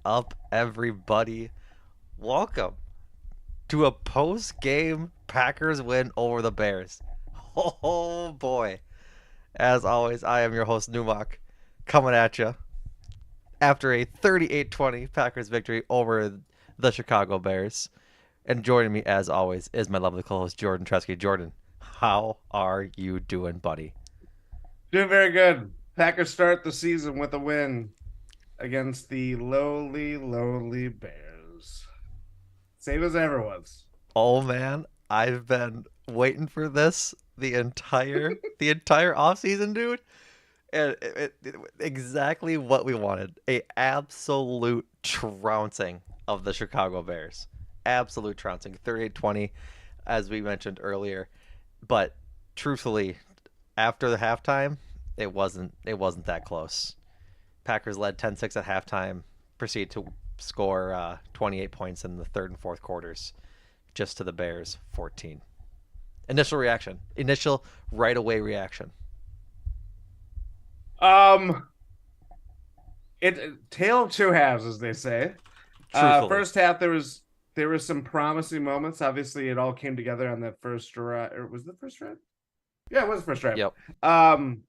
up, everybody? Welcome to a post-game Packers win over the Bears. Oh boy. As always, I am your host, Numac, coming at you after a 38-20 Packers victory over the Chicago Bears. And joining me, as always, is my lovely co-host, Jordan Tresky. Jordan, how are you doing, buddy? Doing very good. Packers start the season with a win against the lowly Bears. Same as ever was. Oh man, I've been waiting for this the entire offseason, dude. And exactly what we wanted. A absolute trouncing of the Chicago Bears. Absolute trouncing. 38-20, as we mentioned earlier. But truthfully, after the halftime, it wasn't that close. Packers led 10-6 at halftime, proceed to score 28 points in the third and fourth quarters, just to the Bears 14. Initial reaction. Initial right away reaction. Um, tale of two halves, as they say. Truthfully. First half there was some promising moments. Obviously, it all came together on that first drive. Or was it the first drive? Yeah, it was the first drive. Yep. Um,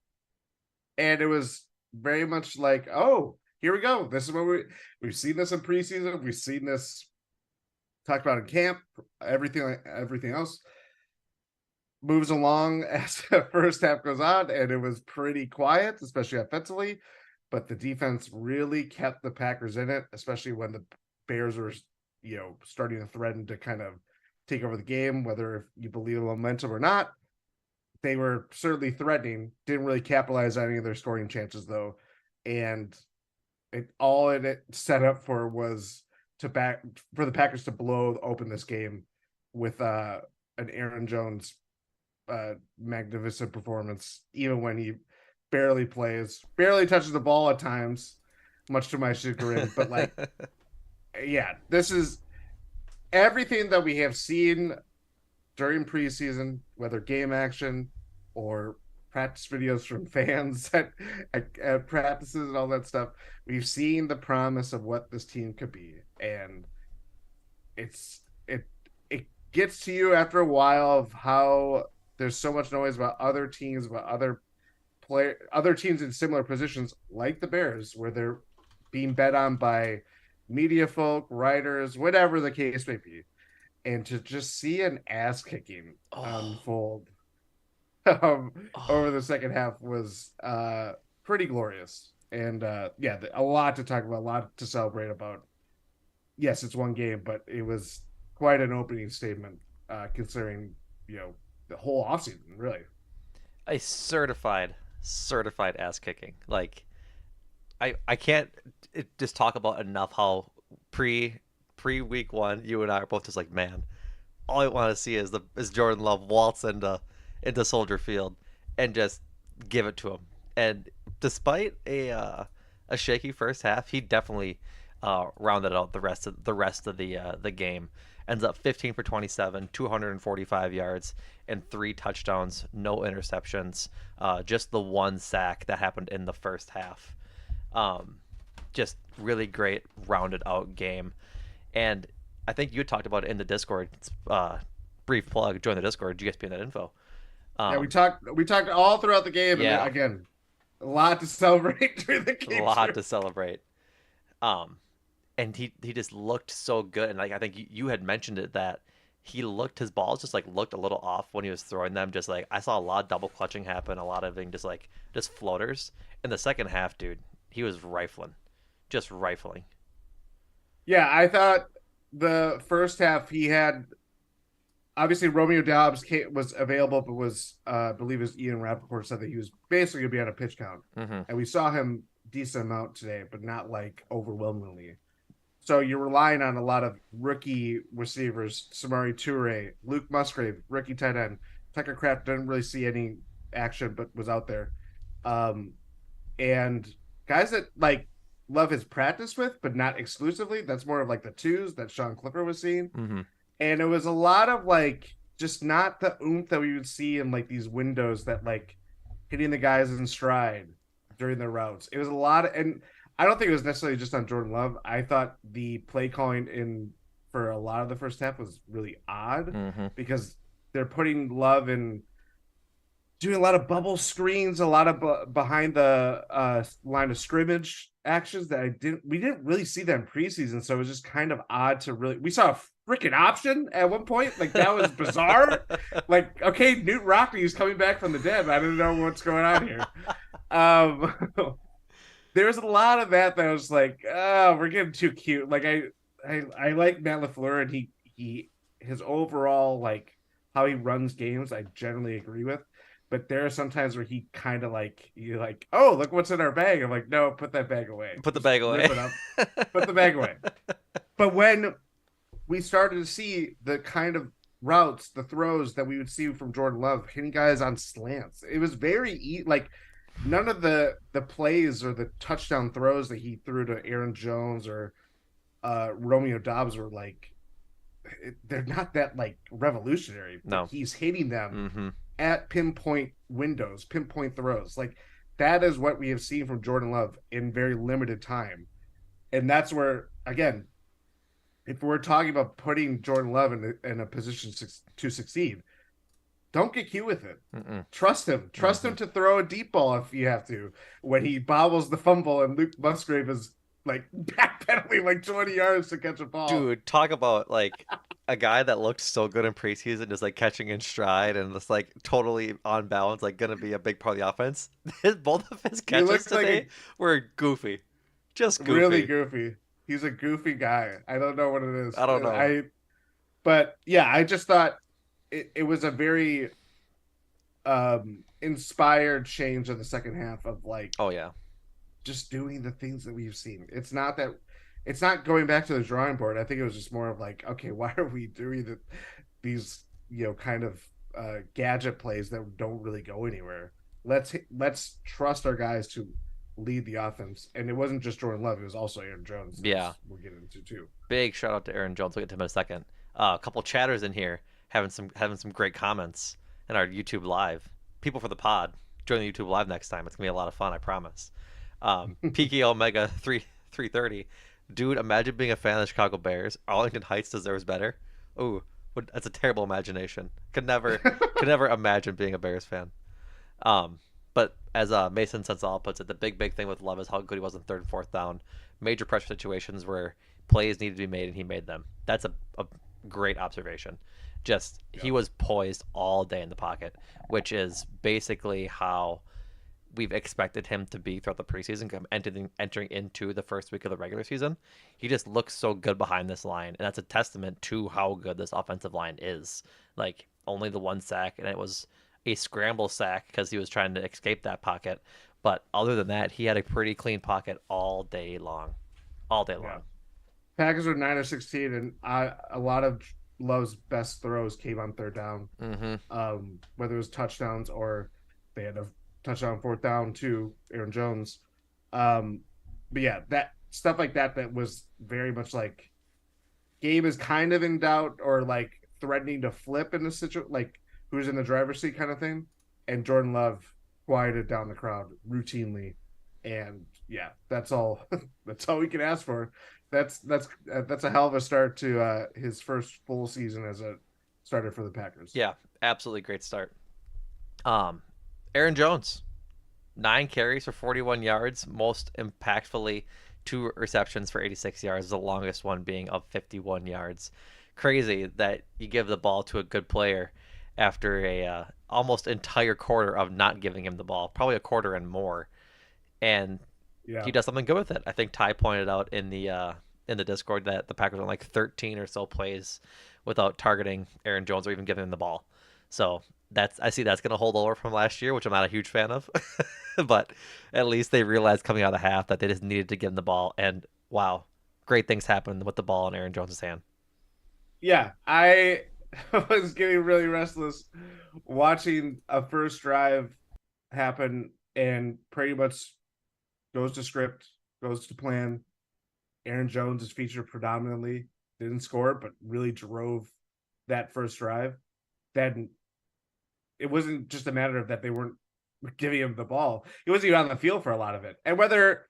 and it was very much like, oh, here we go. This is what we've seen this in preseason. We've seen this talked about in camp. Everything else moves along as the first half goes on, and it was pretty quiet, especially offensively. But the defense really kept the Packers in it, especially when the Bears were, starting to threaten to kind of take over the game, whether you believe in momentum or not. They were certainly threatening, didn't really capitalize on any of their scoring chances, though. And it set up for was for the Packers to blow open this game with an Aaron Jones magnificent performance, even when he barely touches the ball at times, much to my chagrin. But like, yeah, this is everything that we have seen during preseason, whether game action or practice videos from fans at practices and all that stuff. We've seen the promise of what this team could be, and it's it gets to you after a while of how there's so much noise about other teams, about other teams in similar positions like the Bears, where they're being bet on by media folk, writers, whatever the case may be. And to just see an ass kicking Oh, unfold over oh, the second half was pretty glorious. And yeah, a lot to talk about, a lot to celebrate about. Yes, it's one game, but it was quite an opening statement, considering the whole offseason, really. a certified ass kicking. Like I can't just talk about enough how pre week one you and I are both just like, man, all I want to see is Jordan Love waltz into Soldier Field and just give it to him. And despite a shaky first half, he definitely rounded out the rest of the game. Ends up 15 for 27, 245 yards, and three touchdowns, no interceptions. Just the one sack that happened in the first half. Um, just really great rounded out game. And I think you talked about it in the Discord. Brief plug: join the Discord. GSP.info. Yeah, Um, we talked all throughout the game, and yeah, again, a lot to celebrate during the a game lot too. to celebrate. Um, and he just looked so good. And like I think you had mentioned it that his balls just like looked a little off when he was throwing them. Just like I saw a lot of double clutching happen, a lot of it just floaters. In the second half, dude, he was rifling, just rifling. Yeah, I thought the first half he had obviously Romeo Dobbs was available, but was I believe as Ian Rappaport said that he was basically going to be on a pitch count, Hmm. and we saw him decent amount today, but not like overwhelmingly. So you're relying on a lot of rookie receivers: Samari Toure, Luke Musgrave, rookie tight end. Tucker Kraft didn't really see any action, but was out there. Um, and guys that like love his practice with, but not exclusively. That's more of like the twos that Sean Clifford was seeing, Hmm. and it was a lot of like just not the oomph that we would see in like these windows that like hitting the guys in stride during their routes. It was a lot of, and I don't think it was necessarily just on Jordan Love. I thought the play calling in for a lot of the first half was really odd Hmm. because they're putting Love in doing a lot of bubble screens, a lot of behind the line of scrimmage actions that we didn't really see that in preseason. So it was just kind of odd to really. We saw a freaking option at one point, like that was bizarre. Like, okay, Newt Rockley's coming back from the dead. I didn't know what's going on here. Um, there was a lot of that was like, oh, we're getting too cute. Like I like Matt LaFleur, and he his overall like how he runs games, I generally agree with. But there are some times where he kind of like you're like, oh, look what's in our bag. I'm like, no, put that bag away. Put the Just bag rip away. it up, put the bag away. But when we started to see the kind of routes, the throws that we would see from Jordan Love hitting guys on slants, it was very like none of the plays or the touchdown throws that he threw to Aaron Jones or Romeo Dobbs were like they're not that like revolutionary, but No. he's hitting them Hmm. at pinpoint windows, pinpoint throws. Like that is what we have seen from Jordan Love in very limited time. And that's where again, if we're talking about putting Jordan Love in a position to succeed, don't get cute with it. Mm-mm. Trust him. Trust Hmm. him to throw a deep ball if you have to. When he bobbles the fumble and Luke Musgrave is like backpedaling like 20 yards to catch a ball. Dude, talk about like a guy that looked so good in preseason, just like catching in stride and just like totally on balance, like gonna be a big part of the offense. Both of his He catches looks like today a were goofy, just really goofy. goofy. He's a goofy guy. I don't know what it is. I don't know. But yeah, I just thought it was a very inspired change in the second half of like Oh yeah, just doing the things that we've seen. It's not going back to the drawing board. I think it was just more of like, okay, why are we doing these, kind of gadget plays that don't really go anywhere? Let's trust our guys to lead the offense. And it wasn't just Jordan Love, it was also Aaron Jones, yeah. as we'll get into too. Big shout out to Aaron Jones. We'll get to him in a second. A couple chatters in here having some great comments in our YouTube live. People for the pod, join the YouTube live next time. It's gonna be a lot of fun, I promise. PK Omega 330. Dude, imagine being a fan of the Chicago Bears. Arlington Heights deserves better. Ooh, that's a terrible imagination. Could never imagine being a Bears fan. But as Mason Sensal puts it, the big thing with Love is how good he was in third and fourth down. Major pressure situations where plays needed to be made and he made them. That's a great observation. Just he Yep. was poised all day in the pocket, which is basically how we've expected him to be throughout the preseason, entering into the first week of the regular season. He just looks so good behind this line, and that's a testament to how good this offensive line is. Like only the one sack, and it was a scramble sack because he was trying to escape that pocket. But other than that, he had a pretty clean pocket all day long, all day Yeah. long. Packers were 9 or 16, and a lot of Love's best throws came on third down. Mm-hmm. Whether it was touchdowns or they had a touchdown fourth down to Aaron Jones. Um, but yeah, that stuff like that was very much like game is kind of in doubt or like threatening to flip in the situation, like who's in the driver's seat kind of thing. And Jordan Love quieted down the crowd routinely, and yeah, that's all. That's all we can ask for. That's a hell of a start to his first full season as a starter for the Packers. Yeah, absolutely great start. Um, Aaron Jones, 9 carries for 41 yards, most impactfully 2 receptions for 86 yards, the longest one being of 51 yards. Crazy that you give the ball to a good player after a almost entire quarter of not giving him the ball, probably a quarter and more, and Yeah, he does something good with it. I think Ty pointed out in the Discord that the Packers went like 13 or so plays without targeting Aaron Jones or even giving him the ball. So I see that's going to hold over from last year, which I'm not a huge fan of. But at least they realized coming out of the half that they just needed to give him the ball. And wow, great things happened with the ball in Aaron Jones' hand. yeah. I was getting really restless watching a first drive happen and pretty much goes to script, goes to plan. Aaron Jones is featured predominantly, didn't score, but really drove that first drive. Then it wasn't just a matter of that they weren't giving him the ball. He wasn't even on the field for a lot of it. And whether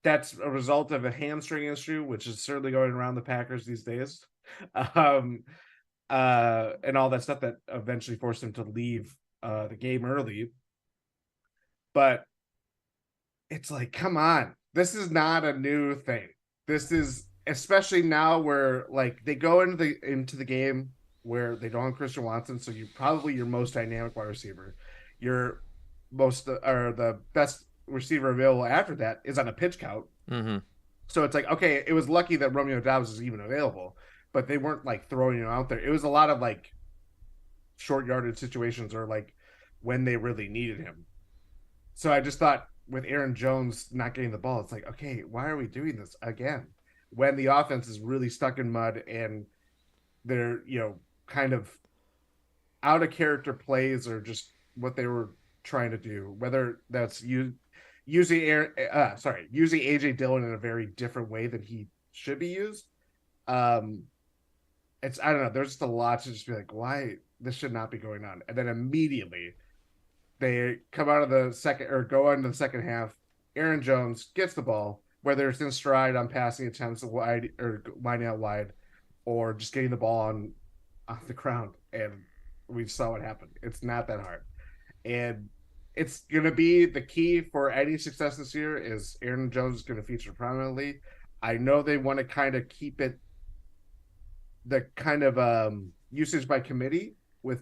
that's a result of a hamstring issue, which is certainly going around the Packers these days. Um, and all that stuff that eventually forced him to leave the game early. But it's like, come on, this is not a new thing. This is especially now where like they go into the game where they don't have Christian Watson, so you probably your most dynamic wide receiver, your most or the best receiver available after that is on a pitch count. Mm-hmm. So it's like, okay, it was lucky that Romeo Dobbs was even available, but they weren't like throwing him out there. It was a lot of like short yardage situations or like when they really needed him. So I just thought with Aaron Jones not getting the ball, it's like, okay, why are we doing this again? When the offense is really stuck in mud and they're, kind of out of character plays or just what they were trying to do, whether that's using using AJ Dillon in a very different way than he should be used. Um, it's I don't know. There's just a lot to just be like, why this should not be going on, and then immediately they come out of the second or go into the second half. Aaron Jones gets the ball, whether it's in stride on passing attempts wide or lining out wide, or just getting the ball on the ground, and we saw what happened. It's not that hard, and it's going to be the key for any success this year. Is Aaron Jones is going to feature prominently? I know they want to kind of keep it the kind of usage by committee with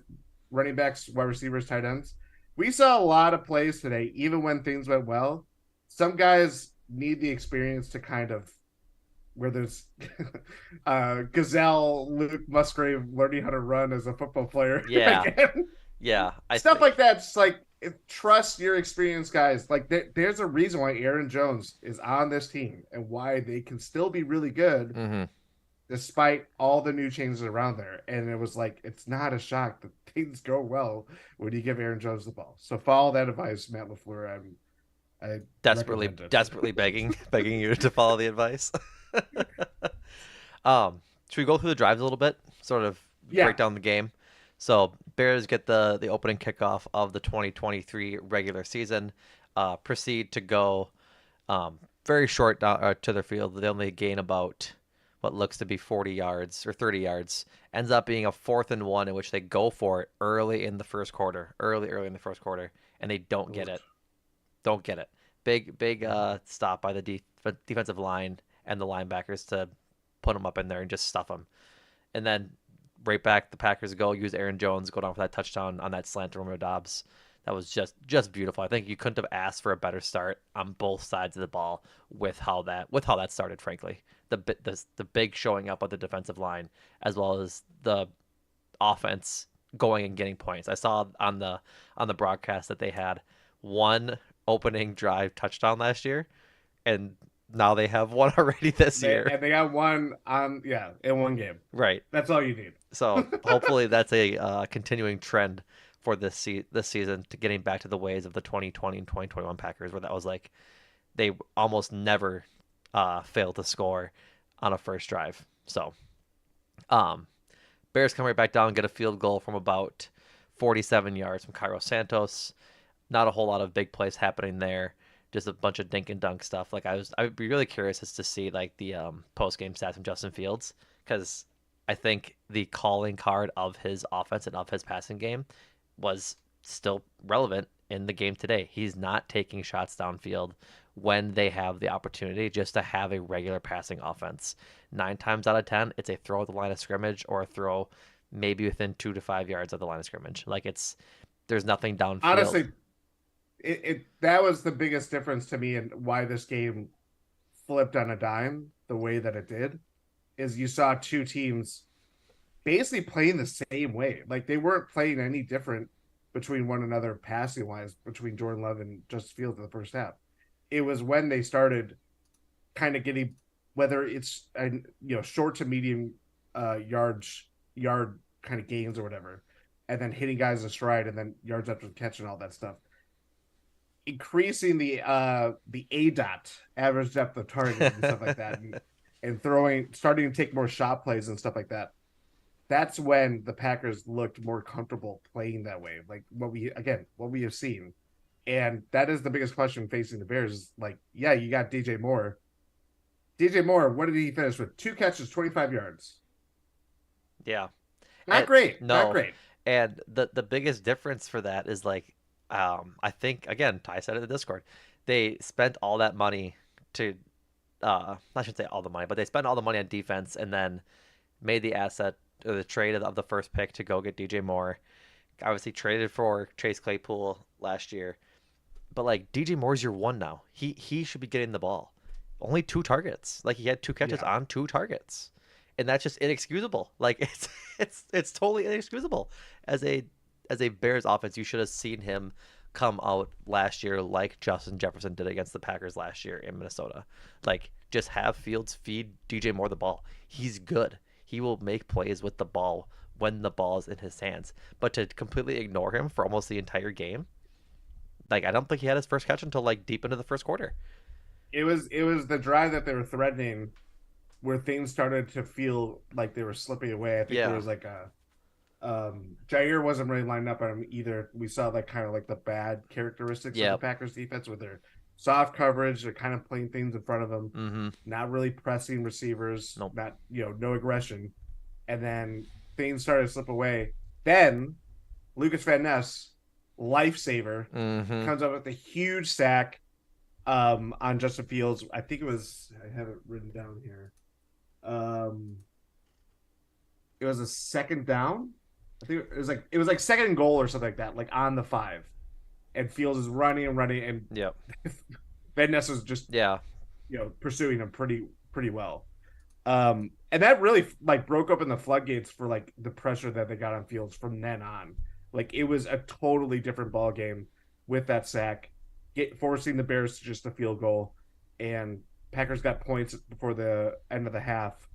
running backs, wide receivers, tight ends. We saw a lot of plays today, even when things went well. Some guys need the experience to kind of where there's Gazelle, Luke Musgrave learning how to run as a football player Yeah, again. yeah. I Stuff think like that. Just like trust your experienced guys. Like there's a reason why Aaron Jones is on this team and why they can still be really good hmm despite all the new changes around there. And it was like, it's not a shock that things go well when you give Aaron Jones the ball. So follow that advice, Matt LaFleur. I desperately, recommend it. desperately begging you to follow the advice. Should we go through the drives a little bit? Sort of break Yeah. down the game. So Bears get the opening kickoff of the 2023 regular season. Proceed to go very short down to their field. They only gain about what looks to be 40 yards or 30 yards. Ends up being a 4th and 1 in which they go for it early in the first quarter, early in the first quarter, and they don't get it. Don't get it. Big stop by the defensive line and the linebackers to put them up in there and just stuff them. And then right back, the Packers use Aaron Jones, go down for that touchdown on that slant to Romeo Dobbs. That was just beautiful. I think you couldn't have asked for a better start on both sides of the ball with how that started. Frankly, the big showing up of the defensive line as well as the offense going and getting points. I saw on the broadcast that they had one opening drive touchdown last year, and now they have one already this year. They got one in one game. Right. That's all you need. So hopefully that's a continuing trend for this season to getting back to the ways of the 2020 and 2021 Packers, where that was like they almost never failed to score on a first drive. So um, Bears come right back down, get a field goal from about 47 yards from Cairo Santos. Not a whole lot of big plays happening there. Just a bunch of dink and dunk stuff. Like I would be really curious as to see like the post game stats from Justin Fields because I think the calling card of his offense and of his passing game was still relevant in the game today. He's not taking shots downfield when they have the opportunity just to have a regular passing offense. 9 times out of 10, it's a throw at the line of scrimmage or a throw maybe within 2 to 5 yards of the line of scrimmage. Like there's nothing downfield. Honestly, it that was the biggest difference to me and why this game flipped on a dime the way that it did is you saw two teams basically playing the same way. Like they weren't playing any different between one another passing wise between Jordan Love and Justin Fields in the first half. It was when they started kind of getting whether it's short to medium yard kind of gains or whatever, and then hitting guys in stride and then yards after the catch and all that stuff. Increasing the ADOT average depth of target and stuff like that, and starting to take more shot plays and stuff like that. That's when the Packers looked more comfortable playing that way. Like what we have seen. And that is the biggest question facing the Bears. Is like, yeah, you got DJ Moore. DJ Moore, what did he finish with? 2 catches, 25 yards. Yeah. Not And great. Not no, great. and the biggest difference for that is like, I think again, Ty said it in the Discord, they spent all that money to, I shouldn't say all the money, but they spent all the money on defense and then made the asset or the trade of the first pick to go get DJ Moore. Obviously traded for Chase Claypool last year, but like DJ Moore's your one now. He should be getting the ball. Only 2 targets. Like he had 2 catches Yeah. on 2 targets. And that's just inexcusable. Like it's totally inexcusable. As a Bears offense, you should have seen him come out last year like Justin Jefferson did against the Packers last year in Minnesota. Like just have Fields feed DJ Moore the ball. He's good. He will make plays with the ball when the ball is in his hands. But to completely ignore him for almost the entire game, like I don't think he had his first catch until like deep into the first quarter. It was the drive that they were threatening where things started to feel like they were slipping away. I think there Yeah. was like a Jair wasn't really lined up on him either. We saw like kind of like the bad characteristics of the Yep. Packers defense with their soft coverage. They're kind of playing things in front of them, Mm-hmm. not really pressing receivers, Nope. not no aggression. And then things started to slip away. Then Lucas Van Ness, lifesaver, Mm-hmm. comes up with a huge sack on Justin Fields. I think it was I have it written down here. Um it was a second down. I think it was like second and goal or something like that, like on the 5. And Fields is running and running, and Yep. Van Ness was just Yeah. pursuing him pretty well. And that really like broke open the floodgates for like the pressure that they got on Fields from then on. Like it was a totally different ball game with that sack, forcing the Bears to just a field goal, and Packers got points before the end of the half,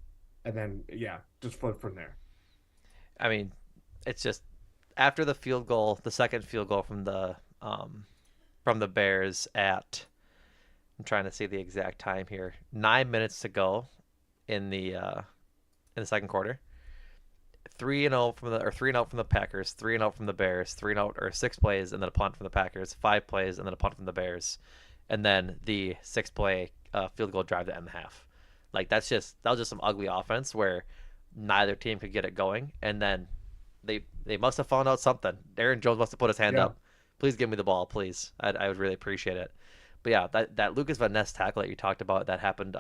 and then yeah, just flipped from there. I mean, it's just after the field goal, the second field goal from the Bears at, I'm trying to see the exact time here. 9 minutes to go in the second quarter. 3-0 from the or 3-0 from the Packers, 3-0 from the Bears, 3-0 or 6 plays and then a punt from the Packers, 5 plays and then a punt from the Bears, and then the 6 play field goal drive to end the half. Like that was just some ugly offense where neither team could get it going, and then they must have found out something. Aaron Jones must have put his hand Yeah. up. Please give me the ball, please. I would really appreciate it. But yeah, that Lucas Van Ness tackle that you talked about that happened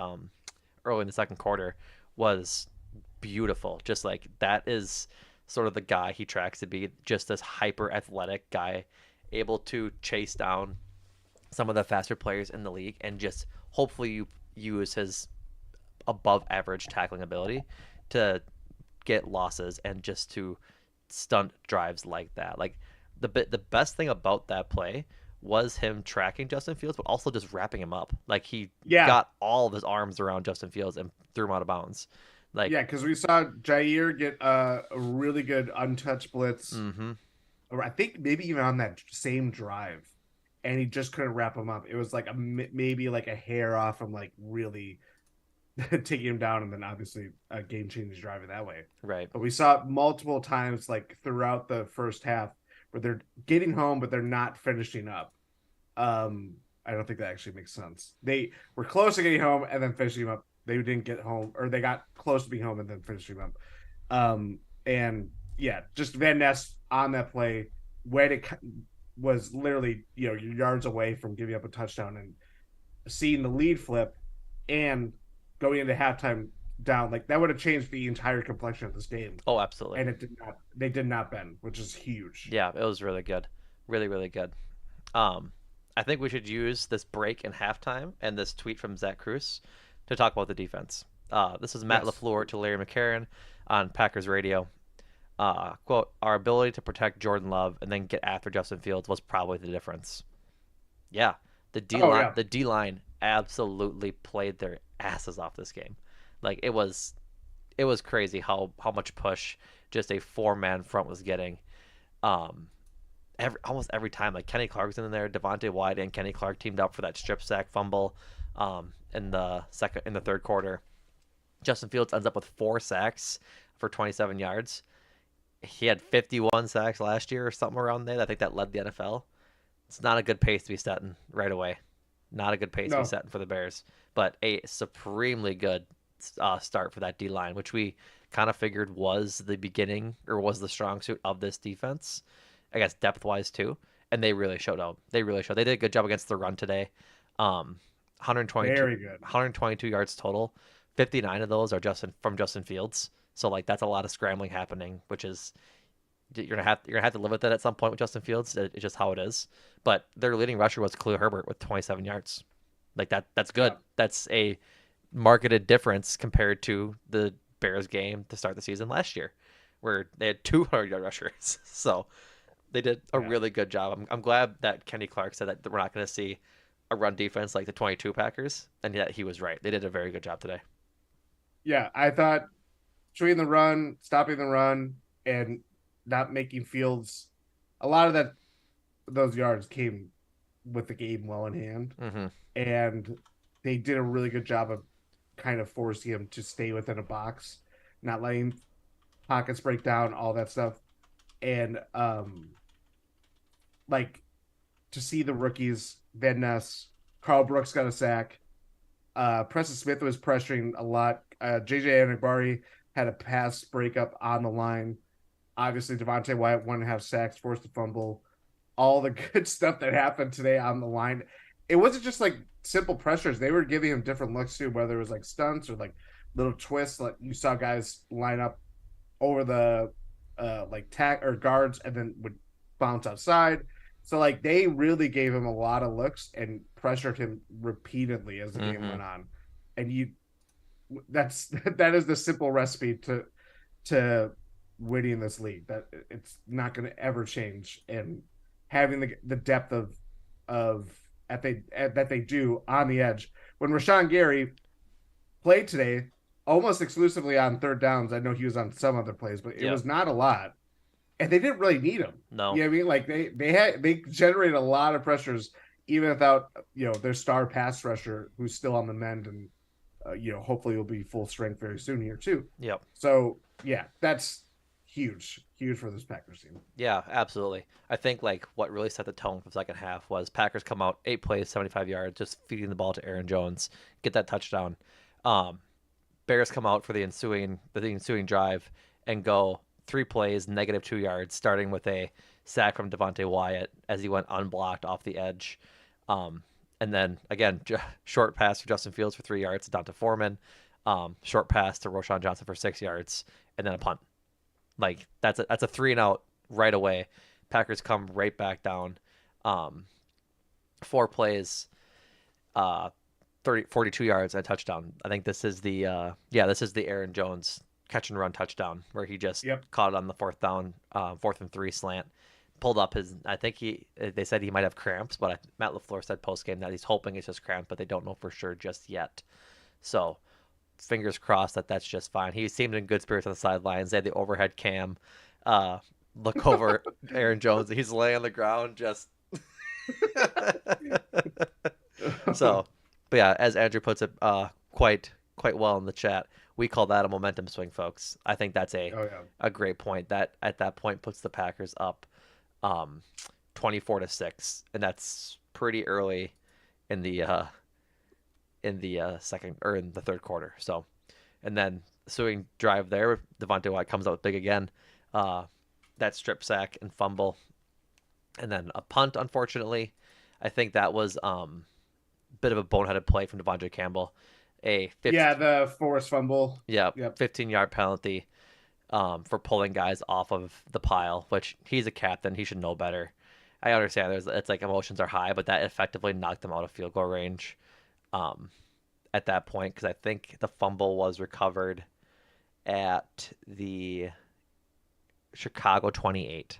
early in the second quarter was beautiful. Just like that is sort of the guy he tracks to be, just this hyper athletic guy, able to chase down some of the faster players in the league and just hopefully you use his above average tackling ability to get losses and just to stunt drives like that. Like the best thing about that play was him tracking Justin Fields, but also just wrapping him up. Like he Yeah. got all of his arms around Justin Fields and threw him out of bounds. Like, Yeah, because we saw Jair get a really good untouched blitz, mm-hmm. or I think maybe even on that same drive, and he just couldn't wrap him up. It was like maybe like a hair off from like really taking him down, and then obviously a game changing drive in that way. Right. But we saw it multiple times like throughout the first half where they're getting home, but they're not finishing up. Um, I don't think that actually makes sense. They were close to getting home and then finishing up. They didn't get home, or they got close to being home and then finishing up. And yeah, just Van Ness on that play when it was literally yards away from giving up a touchdown and seeing the lead flip and going into halftime down, like that would have changed the entire complexion of this game. Oh, absolutely. And it did not. They did not bend, which is huge. Yeah, it was really good. Really, really good. Um, I think we should use this break in halftime and this tweet from Zach Cruz to talk about the defense. This is Matt Yes. LaFleur to Larry McCarron on Packers radio. Quote, our ability to protect Jordan Love and then get after Justin Fields was probably the difference. Yeah, Oh yeah. The D line absolutely played their asses off this game. Like it was crazy how much push just a 4-man front was getting. Um, almost every time, like Kenny Clark's in there, Devontae White and Kenny Clark teamed up for that strip sack fumble in the third quarter. Justin Fields ends up with 4 sacks for 27 yards. He had 51 sacks last year or something around there. I think that led the NFL. It's not a good pace to be setting right away. Not a good pace to be No, setting for the Bears, but a supremely good start for that D line, which we kind of figured was the beginning or was the strong suit of this defense. I guess depth wise too, and they really showed out. They really showed. They did a good job against the run today. 122, very good. 122 yards total. 59 of those are Justin Fields. So like that's a lot of scrambling happening, which is you're gonna have to live with that at some point with Justin Fields. It's just how it is. But their leading rusher was Khalil Herbert with 27 yards. Like that's good. Yeah, That's a marketed difference compared to the Bears game to start the season last year, where they had 200-yard rushers. So they did a yeah, really good job. I'm glad that Kenny Clark said that we're not going to see a run defense like the 22 Packers, and yet he was right. They did a very good job today. yeah. I thought between the run, stopping the run, and not making Fields, a lot of those yards came with the game well in hand, Mm-hmm. and they did a really good job of kind of forcing him to stay within a box, not letting pockets break down, all that stuff, and like to see the rookies, Van Ness, Carl Brooks got a sack. Preston Smith was pressuring a lot. JJ Anagbari had a pass breakup on the line. Obviously, Devontae Wyatt 1.5 sacks, forced a fumble. All the good stuff that happened today on the line. It wasn't just like simple pressures. They were giving him different looks too, whether it was like stunts or like little twists. Like you saw guys line up over the like tack or guards and then would bounce outside. So like they really gave him a lot of looks and pressured him repeatedly as the game Mm-hmm. went on. And that's that is the simple recipe to winning this league. That it's not going to ever change. And having the depth of that they do on the edge. When Rashawn Gary played today, almost exclusively on third downs. I know he was on some other plays, but it Yep. was not a lot, and they didn't really need him. No. You know what I mean? Like they generated a lot of pressures even without their star pass rusher who's still on the mend and hopefully will be full strength very soon here too. Yep. So yeah, that's huge for this Packers team. Yeah, absolutely. I think like what really set the tone for the second half was Packers come out 8 plays, 75 yards, just feeding the ball to Aaron Jones, get that touchdown. Um, Bears come out for the ensuing drive and go 3 plays, -2 yards, starting with a sack from Devontae Wyatt as he went unblocked off the edge. Um, and then again, short pass for Justin Fields for 3 yards to Donta Foreman, short pass to Roshan Johnson for 6 yards, and then a punt. Like that's a 3-and-out right away. Packers come right back down. Um, 4 plays, uh, 42 yards and a touchdown. I think this is the Aaron Jones catch and run touchdown where he just Yep. caught it on the fourth down, 4th and 3 slant. Pulled up his. I think they said he might have cramps, but Matt LaFleur said post game that he's hoping it's just cramps, but they don't know for sure just yet. So fingers crossed that that's just fine. He seemed in good spirits on the sidelines. They had the overhead cam. Uh, look over Aaron Jones. He's laying on the ground just. So, but yeah, as Andrew puts it, quite well in the chat, we call that a momentum swing, folks. I think that's a Oh yeah. a great point. That at that point puts the Packers up, um, 24-6, and that's pretty early in the second or in the third quarter. So, and then ensuing drive there, Devontae White comes out big again. Uh, that strip sack and fumble, and then a punt. Unfortunately, I think that was bit of a boneheaded play from Devondre Campbell. A 50, Yeah, the forced fumble. yeah, Yep. 15-yard penalty for pulling guys off of the pile, which he's a captain. He should know better. I understand it's like emotions are high, but that effectively knocked them out of field goal range um, at that point because I think the fumble was recovered at the Chicago 28.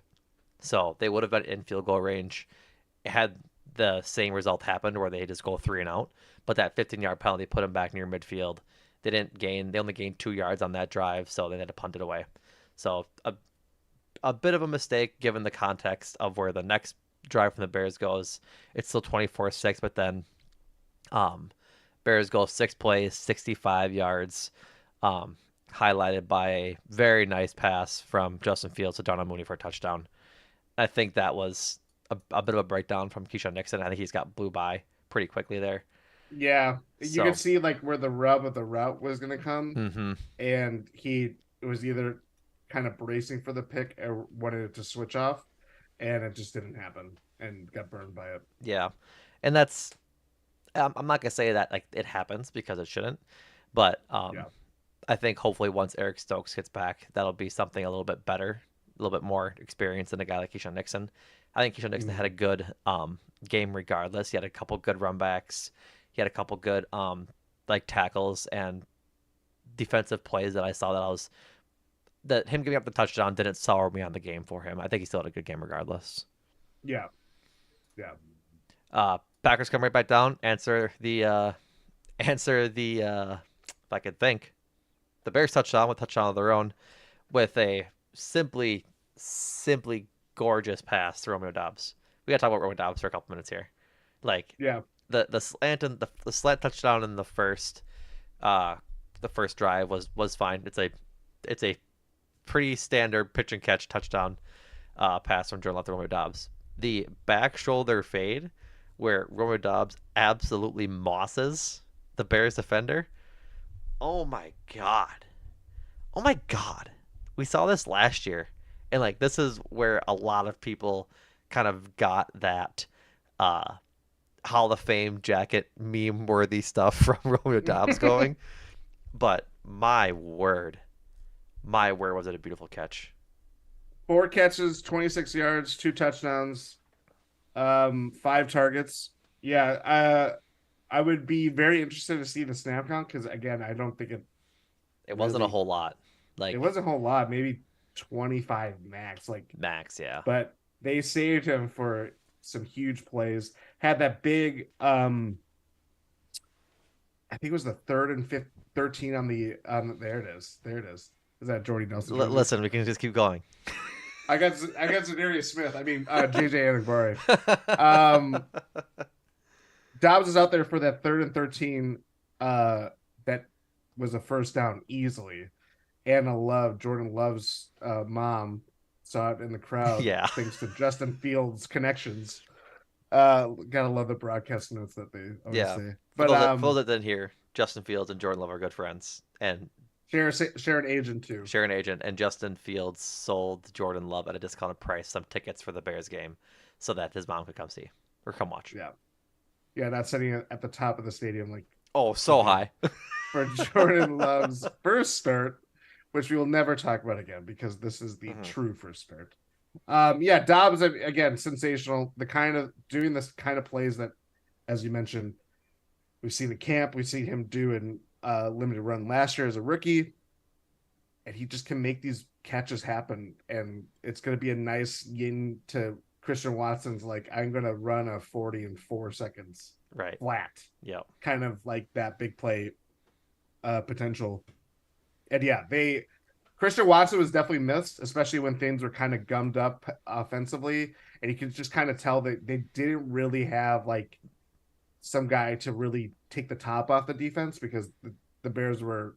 So they would have been in field goal range had the same result happened where they just go 3-and-out. But that 15-yard penalty put them back near midfield. They only gained 2 yards on that drive, so they had to punt it away. So a bit of a mistake given the context of where the next drive from the Bears goes. It's still 24-6, but then um, Bears go 6 plays, 65 yards, um, highlighted by a very nice pass from Justin Fields to Darnell Mooney for a touchdown. I think that was a bit of a breakdown from Keyshawn Nixon. I think he's got blew by pretty quickly there. Yeah, you could So, see like where the rub of the route was going to come, hmm and he was either kind of bracing for the pick or wanted it to switch off, and it just didn't happen and got burned by it. yeah, and that's I'm not gonna say that like it happens because it shouldn't, but Yeah. I think hopefully once Eric Stokes gets back, that'll be something a little bit better, a little bit more experience than a guy like Keyshawn Nixon. I think Keyshawn Nixon had Mhm. a good game regardless. He had a couple good run backs. He had a couple good like tackles and defensive plays that I saw that him giving up the touchdown didn't sour me on the game for him. I think he still had a good game regardless. Yeah. Yeah. Packers come right back down, answer the if I could think, the Bears touchdown with touchdown of their own with a simply gorgeous pass to Romeo Dobbs. We got to talk about Romeo Dobbs for a couple minutes here. Like Yeah. the slant and the slant touchdown in uh the first drive was fine. It's a pretty standard pitch and catch touchdown pass from Jordan Love to Romeo Dobbs. The back shoulder fade where Romeo Dobbs absolutely mosses the Bears defender. Oh my god. Oh my god. We saw this last year. And like this is where a lot of people kind of got that uh Hall of Fame jacket meme worthy stuff from Romeo Dobbs going. But my word was it a beautiful catch. 4 catches, 26 yards, 2 touchdowns, 5 targets. Yeah. I would be very interested to see the snap count because again, I don't think it It wasn't a really whole lot. it Like wasn't a whole lot, maybe 25 max. Like, max, yeah. but they saved him for some huge plays. Had that big I think it was the third and fifth 13 on there it is. There it is. Is that Jordy Nelson Jr.? Listen, we can just keep going. I got Zadarius Smith. I mean JJ Anagbari. Um Dobbs is out there for that third and 13 that was a first down easily. Jordan Love's saw it in the crowd Yeah. thanks to Justin Fields' connections. Gotta love the broadcast notes that they always Yeah. say. For But those that didn't hear, Justin Fields and Jordan Love are good friends, and share an agent too. share an agent. And Justin Fields sold Jordan Love at a discounted price some tickets for the Bears game, so that his mom could come see or come watch. Yeah, yeah, not sitting at the top of the stadium like Oh, he so did high. for Jordan Love's first start, which we will never talk about again because this is the hmm true first start. Yeah, Dobbs again sensational. The kind of doing this kind of plays that, as you mentioned, we've seen in camp. We've seen him do in limited run last year as a rookie, and he just can make these catches happen. And it's going to be a nice yin to Christian Watson's like I'm going to run a 40 in 4 seconds Right. flat, Yep. kind of like that big play potential. And yeah, they Christian Watson was definitely missed, especially when things were kind of gummed up offensively, and you can just kind of tell that they didn't really have like some guy to really take the top off the defense because the Bears were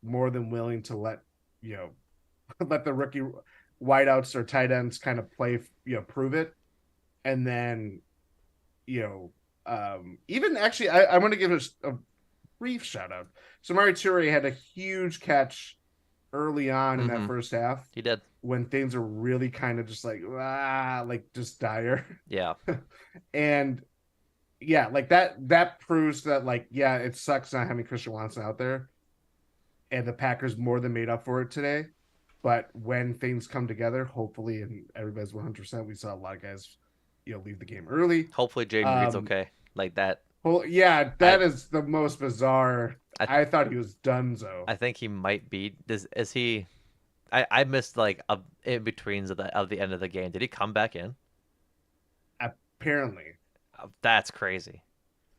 more than willing to let you know let the rookie wideouts or tight ends kind of play prove it, and then even actually I want to give a brief shout out. Samari Toure had a huge catch early on in that hmm first half He did. when things are really kind of just like just dire. Yeah. And yeah, like that proves that like yeah, it sucks not having Christian Watson out there, and the Packers more than made up for it today. But when things come together, hopefully, and everybody's 100%, we saw a lot of guys, leave the game early. Hopefully Jaden Reed's Um, okay. Like that. well, yeah, I that is the most bizarre. I I thought he was donezo. I think he might be. Is he? I missed like a in betweens of the end of the game. Did he come back in? Apparently, That's crazy.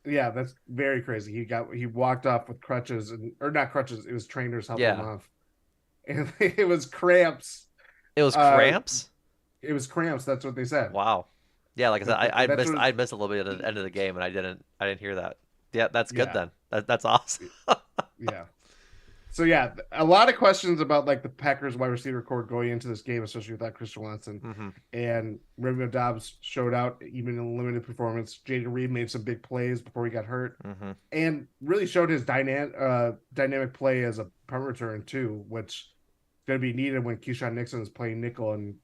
yeah, that's very crazy. He walked off with crutches or not crutches. It was trainers helping him Yeah. off, and it was cramps. It was Uh, cramps. it was cramps. That's what they said. Wow. Yeah, like I said, I That's missed what. I missed a little bit at the end of the game, and I didn't hear that. Yeah, that's good Yeah, then. That's awesome. yeah. So yeah, a lot of questions about like the Packers wide receiver core going into this game, especially without Christian Watson. Hmm. And Romeo Dobbs showed out even in a limited performance. Jaden Reed made some big plays before he got hurt, Hmm. and really showed his dynamic play as a punt return too, which is going to be needed when Keyshawn Nixon is playing nickel and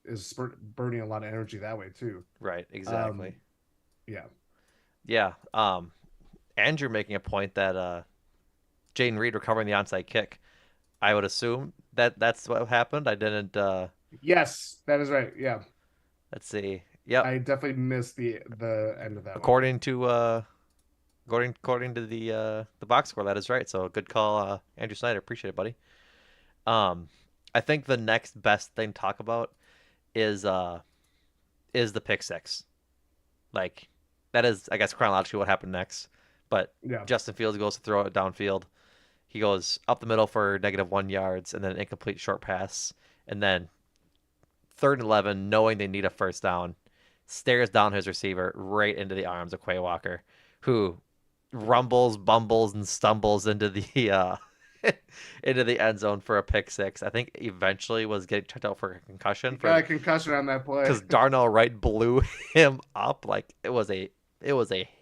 is burning a lot of energy that way too. Right, Um, exactly. yeah, Yeah. Andrew making a point that Jaden Reed recovering the onside kick. I would assume that that's what happened. I didn't. yes, that is right. Yeah, Let's see. Yep. I definitely missed the end of that one. According to according to the box score, that is right. So good call, Andrew Snyder. Appreciate it, buddy. Um, I think the next best thing to talk about is uh is the pick six. Like that is, I guess, chronologically what happened next. But Yeah, Justin Fields goes to throw it downfield. He goes up the middle for -1 yards and then an incomplete short pass, and then 3rd and 11, knowing they need a first down, stares down his receiver right into the arms of Quay Walker, who rumbles, bumbles, and stumbles into the into the end zone for a pick six. I think eventually was getting checked out for a concussion he for got a concussion on that play. because Darnell Wright blew him up like it was a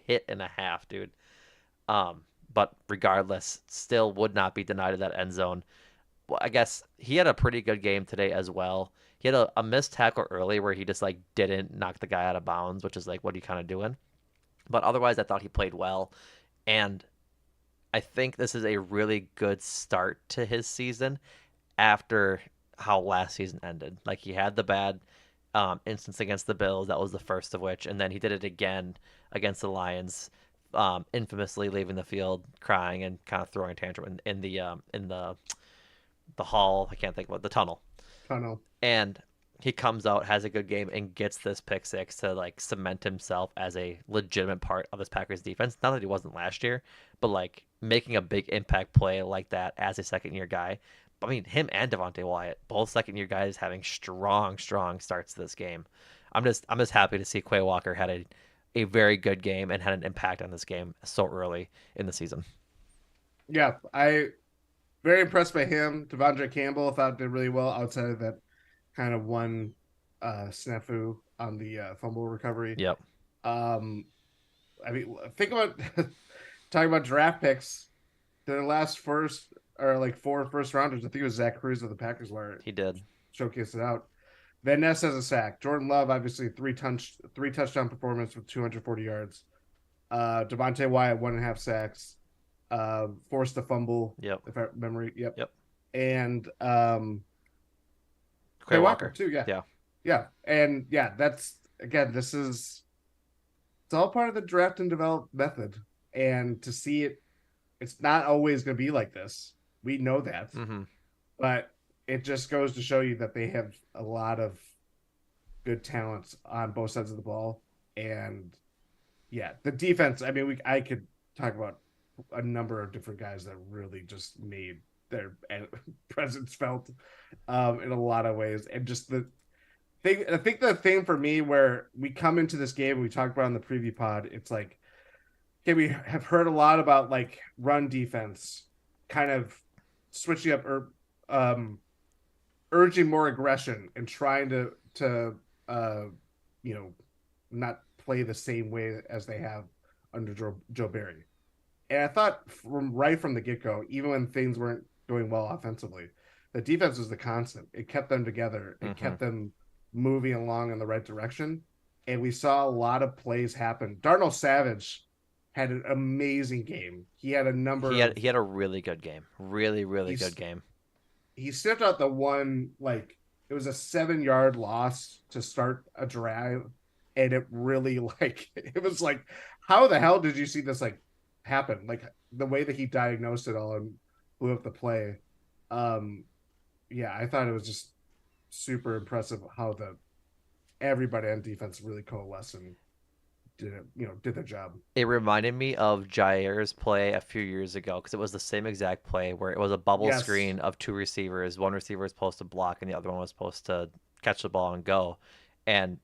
hit and a half, dude. Um, but regardless, still would not be denied of that end zone. Well, I guess he had a pretty good game today as well. He had a missed tackle early where he just like didn't knock the guy out of bounds, which is like what are you kind of doing? But otherwise, I thought he played well, and I think this is a really good start to his season after how last season ended. Like he had the bad instance against the Bills, that was the first of which, and then he did it again against the Lions, infamously leaving the field crying and kind of throwing a tantrum in the hall. I can't think what the tunnel. Tunnel. And he comes out, has a good game, and gets this pick six to like cement himself as a legitimate part of this Packers defense. Not that he wasn't last year, but like making a big impact play like that as a second year guy. I mean, him and Devontae Wyatt, both second year guys, having strong starts to this game. I'm just happy to see Quay Walker had a very good game and had an impact on this game so early in the season. Yeah, I very impressed by him. Devondre Campbell thought did really well outside of that kind of one snafu on the fumble recovery. Yep, Um, I mean, think about talking about draft picks. Their last first or like four first rounders. I think it was Zach Cruz of the Packers where he did. showcased it out. Van Ness has a sack. Jordan Love obviously three touchdown performance with 240 yards. Devontae Wyatt 1.5 sacks. Forced a fumble Yep, if I memory. Yep. yep. And Quay Quay Walker Walker. too. Yeah, Yeah. yeah, and yeah. That's again. It's all part of the draft and develop method, and to see it, it's not always going to be like this. We know that, Mm-hmm. but it just goes to show you that they have a lot of good talents on both sides of the ball, and yeah, the defense. I mean, I could talk about a number of different guys that really just made their presence felt in a lot of ways, and just the thing. I think the thing for me where we come into this game, we talked about in the preview pod, it's like, okay, we have heard a lot about like run defense, kind of switching up or um, urging more aggression and trying to uh, you know not play the same way as they have under Joe Barry. And I thought from the get go, even when things weren't going well offensively, the defense was the constant. It kept them together. It Mm-hmm. kept them moving along in the right direction. And we saw a lot of plays happen. Darnell Savage had an amazing game. He had a number of He had a really good game. Really good he's game. he sniffed out the one like it was a 7 yard loss to start a drive, and it really like it was like how the hell did you see this like happen? Like the way that he diagnosed it all and blew up the play. Um, yeah, I thought it was just super impressive how the everybody on defense really coalesced and did it, did their job. It reminded me of Jair's play a few years ago because it was the same exact play where it was a bubble Yes, screen of two receivers. One receiver was supposed to block and the other one was supposed to catch the ball and go. And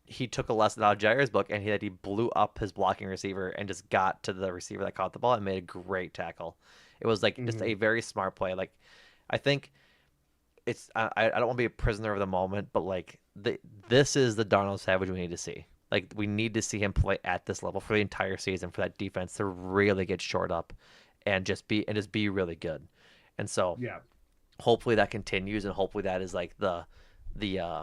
he took a lesson out of Jair's book and he blew up his blocking receiver and just got to the receiver that caught the ball and made a great tackle. It was like just Hmm. a very smart play. Like I think it's I don't want to be a prisoner of the moment, but like this is the Darnell Savage we need to see. Like we need to see him play at this level for the entire season for that defense to really get shored up and just be really good. And so Yeah. hopefully that continues and hopefully that is like the uh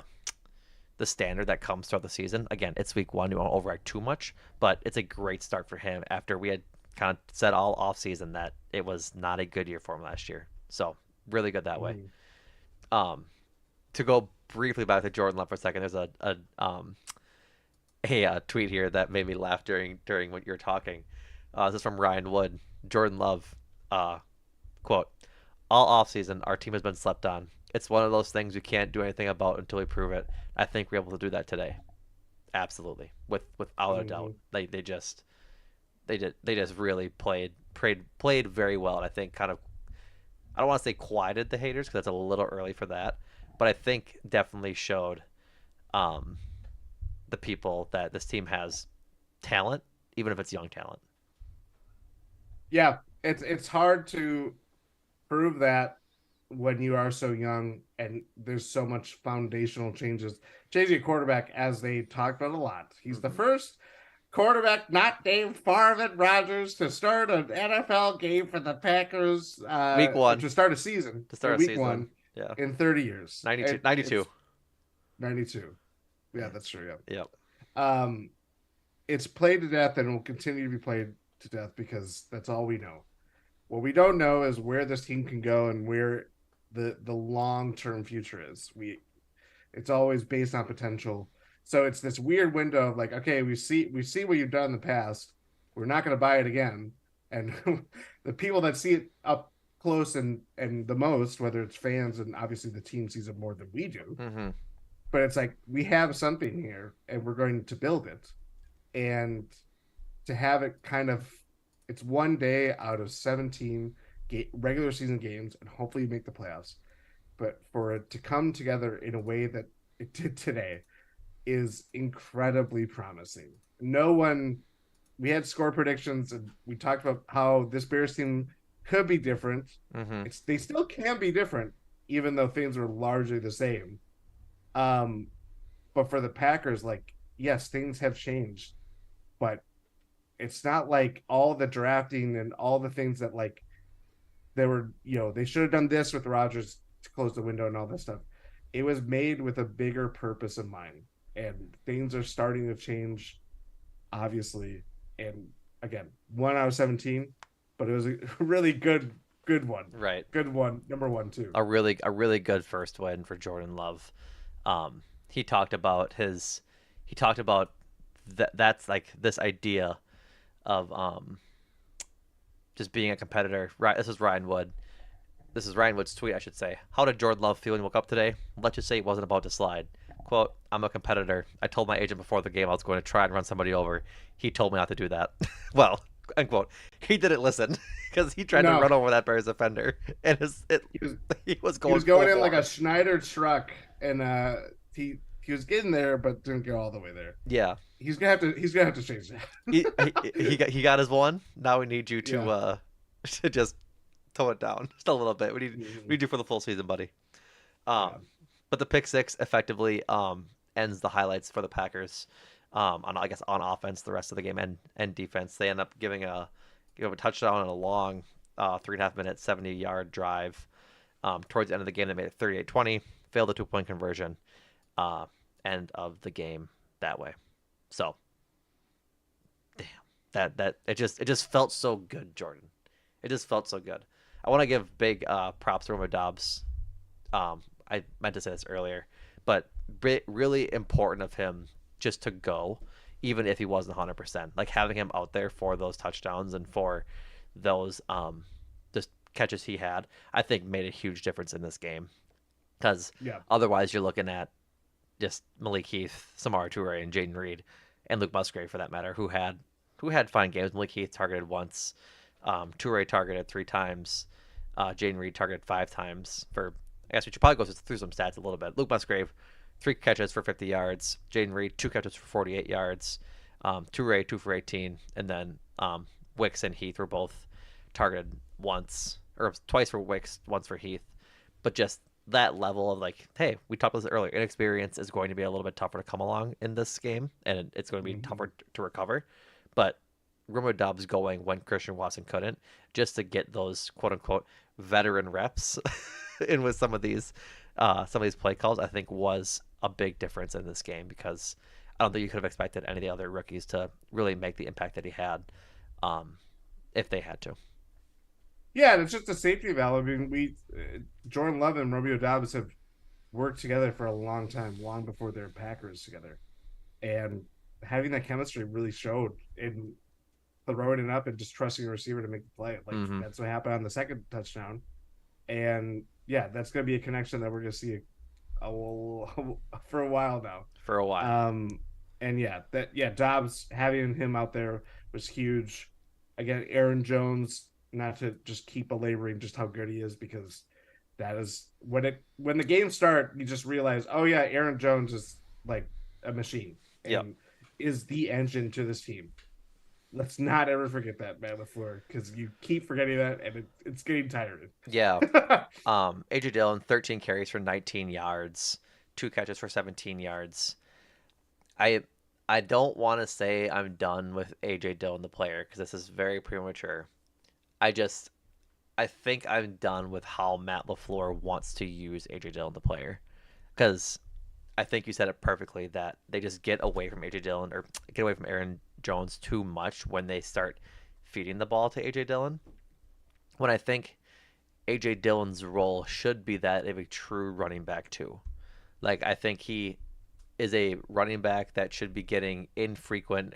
the standard that comes throughout the season. Again, it's week one. You won't overreact too much, but it's a great start for him after we had kind of said all off season that it was not a good year for him last year. So really good that way. Hmm. Um, to go briefly back to Jordan Love for a second, there's a tweet here that made me laugh during what you're talking. This is from Ryan Wood. Jordan Love, uh, quote: "All offseason, our team has been slept on. It's one of those things we can't do anything about until we prove it. I think we're able to do that today. Absolutely, without a doubt. Hmm. They just really played very well, and I think kind of I don't want to say quieted the haters because that's a little early for that, but I think definitely showed um, the people that this team has talent, even if it's young talent. Yeah, it's hard to prove that when you are so young and there's so much foundational changes. Changing a quarterback, as they talked about a lot. He's the Mm-hmm. first quarterback not named Farvan Rogers to start an NFL game for the Packers, Week or one to start a season to in start a week season, one yeah, in 30 years. 92, 92. It's 92. Yeah, that's true. Yep. Yeah. It's played to death and will continue to be played to death because that's all we know. What we don't know is where this team can go and where the long term future is. It's always based on potential. So it's this weird window of like, okay, we see what you've done in the past. We're not going to buy it again. And the people that see it up close and the most, whether it's fans and obviously the team sees it more than we do, Mm-hmm. but it's like we have something here and we're going to build it. And to have it kind of, it's one day out of 17 regular season games and hopefully you make the playoffs, but for it to come together in a way that it did today is incredibly promising. No one, we had score predictions and we talked about how this Bears team could be different. Mm-hmm. They still can be different even though things are largely the same. um but for the Packers, like, yes, things have changed, but it's not like all the drafting and all the things that, like, they were, they should have done this with Rodgers to close the window and all that stuff. It was made with a bigger purpose in mind, and things are starting to change, obviously. And again, 1 out of 17, but it was a really good one, Right. good one, number one too. A really good first win for Jordan Love. He talked about that's like this idea of just being a competitor. Right. This is Ryan Wood. This is Ryan Wood's tweet, I should say. How did Jordan Love feel when he woke up today? Let's just say he wasn't about to slide. Quote, I'm a competitor. I told my agent before the game I was going to try and run somebody over. He told me not to do that. Well, unquote. He didn't listen because he tried to No, run over that Bears defender and he was he was he going was full going in like a bore. Schneider truck, and he was getting there, but didn't get all the way there. Yeah. He's gonna have to change that. He got his one. Now we need you to Yeah. to just tone it down just a little bit. We Mhm. need you for the full season, buddy. Um, Yeah. but the pick six effectively ends the highlights for the Packers. On I guess on offense, the rest of the game and defense, they end up giving a touchdown and a long 3.5 minute 70-yard drive. Towards the end of the game, they made it 38-20, failed the 2-point conversion. Uh, End of the game that way. So damn, that it just felt so good, Jordan. It just felt so good. I want to give big props to Romeo Dobbs. I meant to say this earlier, but really important of him just to go, even if he wasn't 100%. Like having him out there for those touchdowns and for those just catches he had, I think made a huge difference in this game. Because Yeah. otherwise, you're looking at just Malik Heath, Samara Toure, and Jaden Reed, and Luke Musgrave for that matter, who had fine games. Malik Heath targeted once, Toure targeted 3 times, Jaden Reed targeted 5 times. For I guess we should probably go through some stats a little bit. Luke Musgrave, 3 catches for 50 yards. Jaden Reed, 2 catches for 48 yards. Toure, 2 for 18, and then Wicks and Heath were both targeted once, or twice for Wicks, once for Heath, but just that level of like, hey, we talked about this earlier. Inexperience is going to be a little bit tougher to come along in this game, and it's going to be Mhm. tougher to recover. But Romeo Dobbs going when Christian Watson couldn't, just to get those quote unquote veteran reps in with some of these play calls, I think was a big difference in this game because I don't think you could have expected any of the other rookies to really make the impact that he had, um, if they had to. Yeah, and it's just a safety valve. I mean, Jordan Love and Romeo Dobbs have worked together for a long time, long before they were Packers together, and having that chemistry really showed in throwing it up and just trusting a receiver to make the play. Like Mm-hmm. that's what happened on the second touchdown, and yeah, that's going to be a connection that we're going to see for a while now. For a while. Um, and Dobbs having him out there was huge. Again, Aaron Jones, not to just keep belaboring just how good he is, because that is when the games start, you just realize, oh yeah, Aaron Jones is like a machine Yep. and is the engine to this team. Let's not ever forget that, man, before, because you keep forgetting that, and it's getting tiring. Yeah. AJ Dillon, 13 carries for 19 yards, two catches for 17 yards. I I don't want to say I'm done with AJ Dillon the player because this is very premature. I just I think I'm done with how Matt LaFleur wants to use AJ Dillon the player because I think you said it perfectly that they just get away from AJ Dillon or get away from Aaron Jones too much when they start feeding the ball to AJ Dillon. When I think AJ Dillon's role should be that of a true running back too. Like I think he is a running back that should be getting infrequent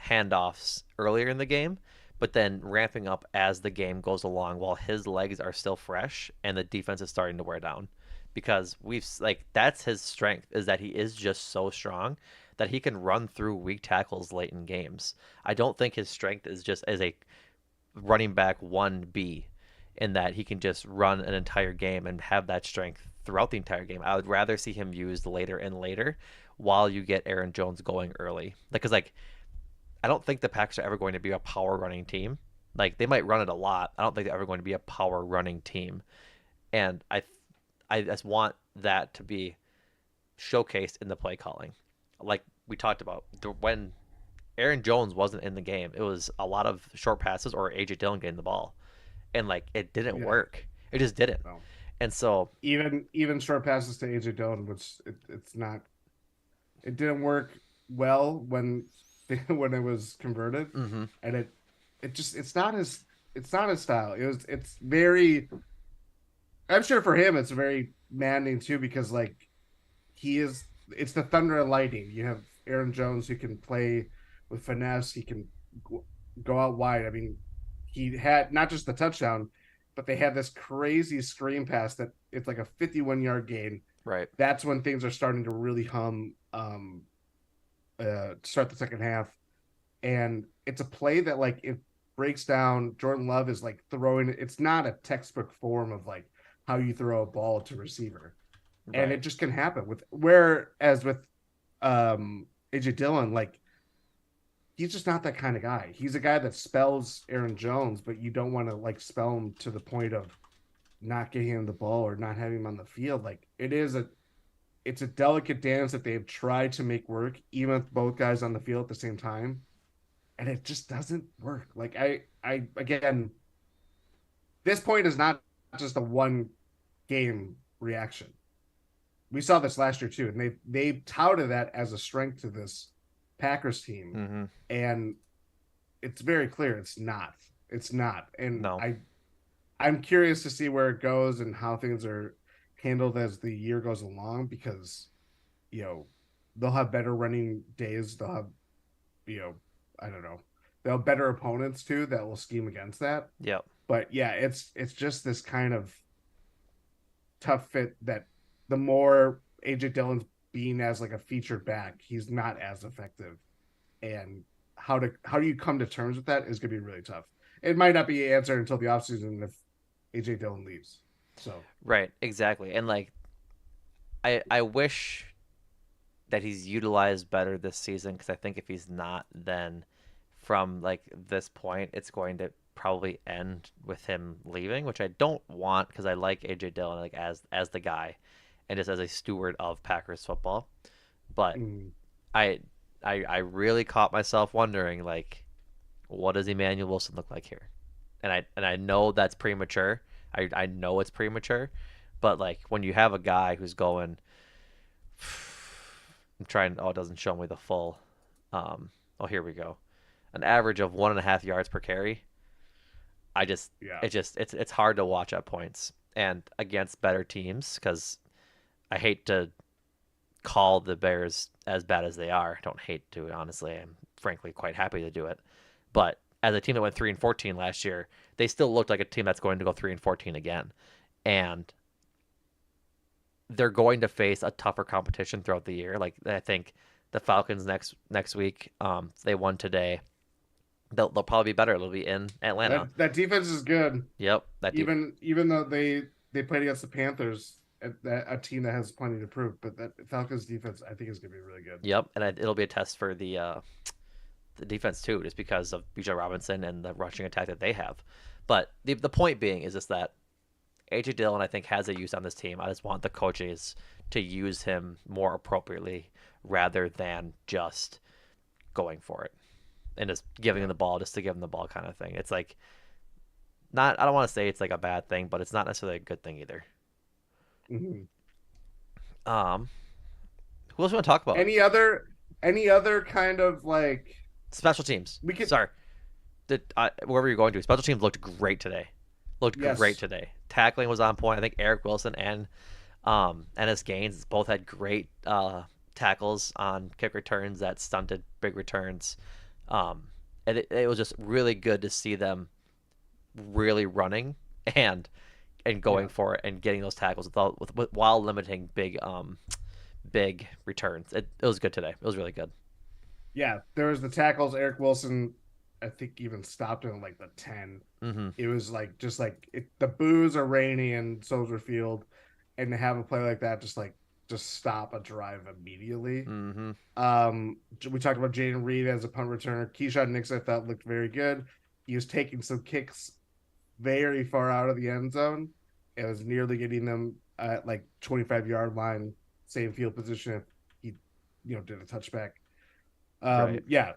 handoffs earlier in the game, but then ramping up as the game goes along while his legs are still fresh and the defense is starting to wear down. Because we've like that's his strength is that he is just so strong that he can run through weak tackles late in games. I don't think his strength is just as a running back 1B in that he can just run an entire game and have that strength throughout the entire game. I would rather see him used later and later while you get Aaron Jones going early. Because like I don't think the Packers are ever going to be a power running team. Like they might run it a lot. I don't think they're ever going to be a power running team. And I just want that to be showcased in the play calling. Like we talked about when Aaron Jones wasn't in the game, it was a lot of short passes or AJ Dillon getting the ball. And like it didn't Yeah, work. It just didn't. no. And so, Even short passes to AJ Dillon, which it's not, it didn't work well when when it was converted, mm-hmm, and it's not his style. It's very, I'm sure for him it's very maddening too, because like he is, it's the thunder and lightning. You have Aaron Jones who can play with finesse. He can go out wide. I mean, he had not just the touchdown, but they had this crazy screen pass that it's like a 51-yard gain. right, That's when things are starting to really hum. Start the second half, and it's a play that like it breaks down. Jordan Love is like throwing. It's not a textbook form of like how you throw a ball to receiver, and right, it just can happen with, whereas with AJ Dillon, like he's just not that kind of guy. He's a guy that spells Aaron Jones, but you don't want to like spell him to the point of not getting him the ball or not having him on the field. Like it's a delicate dance that they've tried to make work, even with both guys on the field at the same time, and it just doesn't work. Like I again, this point is not just a one game reaction. We saw this last year too, and they touted that as a strength to this Packers team, mm-hmm, and it's very clear it's not. It's not, and no, I'm curious to see where it goes and how things are handled as the year goes along, because you know they'll have better running days. They'll have, you know, I don't know, they'll have better opponents too that will scheme against that. yep, But yeah, it's just this kind of tough fit that the more AJ Dillon's being as like a featured back, he's not as effective. And how do you come to terms with that is going to be really tough. It might not be answered until the offseason if AJ Dillon leaves. So right, exactly. And like I wish that he's utilized better this season because I think if he's not, then from like this point, it's going to probably end with him leaving, which I don't want because I like AJ Dillon like as the guy and just as a steward of Packers football. But Mm. I I really caught myself wondering like what does Emmanuel Wilson look like here? And I know that's premature. I know it's premature, but like when you have a guy who's going I'm trying oh it doesn't show me the full oh here we go. An average of 1.5 yards per carry. I just Yeah. it's hard to watch at points and against better teams because I hate to call the Bears as bad as they are. I don't hate to honestly. I'm frankly quite happy to do it. But as a team that went 3-14 last year, they still looked like a team that's going to go 3-14 again, and they're going to face a tougher competition throughout the year. Like I think the Falcons next week, they won today. They'll probably be better. They'll be in Atlanta. That defense is good. Yep, that deep. Even though they played against the Panthers, a team that has plenty to prove, but that Falcons defense I think is going to be really good. Yep, and it'll be a test for the defense too, just because of BJ Robinson and the rushing attack that they have. But the point being is just that AJ Dillon I think has a use on this team. I just want the coaches to use him more appropriately rather than just going for it and just giving Yeah. him the ball just to give him the ball kind of thing. It's like not I don't want to say it's like a bad thing, but it's not necessarily a good thing either. Mm-hmm. Um, who else you want to talk about? Any other any other kind of like Special teams. we could Sorry, wherever you're going to, special teams looked great today. Looked great yes. today. Tackling was on point. I think Eric Wilson and Ennis Gaines both had great tackles on kick returns that stunted big returns. Um, and it was just really good to see them really running and going Yeah. for it and getting those tackles while limiting big returns. It was good today. It was really good. Yeah, there was the tackles. Eric Wilson, I think, even stopped him like the 10. Mm-hmm. It was like just like the boos are raining in Soldier Field, and to have a play like that, just stop a drive immediately. Mm-hmm. We talked about Jaden Reed as a punt returner. Keyshawn Nix, I thought, looked very good. He was taking some kicks very far out of the end zone. It was nearly getting them at like 25-yard line, same field position if he, did a touchback. Right. Yeah,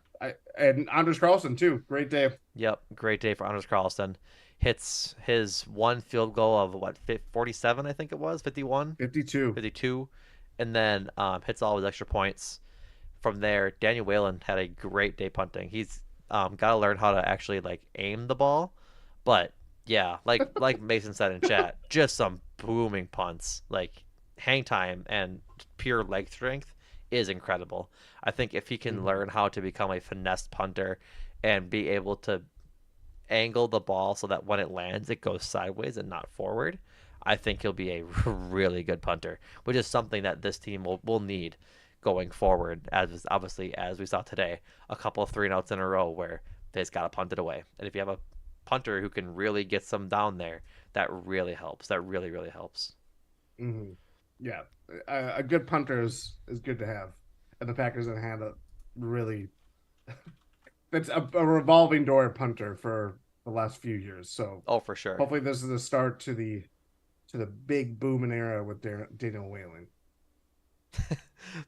and Anders Carlson too. Great day. Yep. Great day for Anders Carlson. Hits his one field goal of what 47, I think it was 51, 52. 52, and then hits all his extra points. From there, Daniel Whalen had a great day punting. He's got to learn how to actually like aim the ball, but yeah, like Mason said in chat, just some booming punts. Like hang time and pure leg strength is incredible. I think if he can Mm-hmm. learn how to become a finesse punter and be able to angle the ball so that when it lands, it goes sideways and not forward, I think he'll be a really good punter, which is something that this team will need going forward. As obviously as we saw today, a couple of 3-and-outs in a row where they just got to punt it away. And if you have a punter who can really get some down there, that really helps. That really helps. Mm-hmm. Yeah, a good punter is good to have, and the Packers have had a really that's a revolving door punter for the last few years. So Oh, for sure. hopefully this is the start to the big booming era with Daniel Whalen.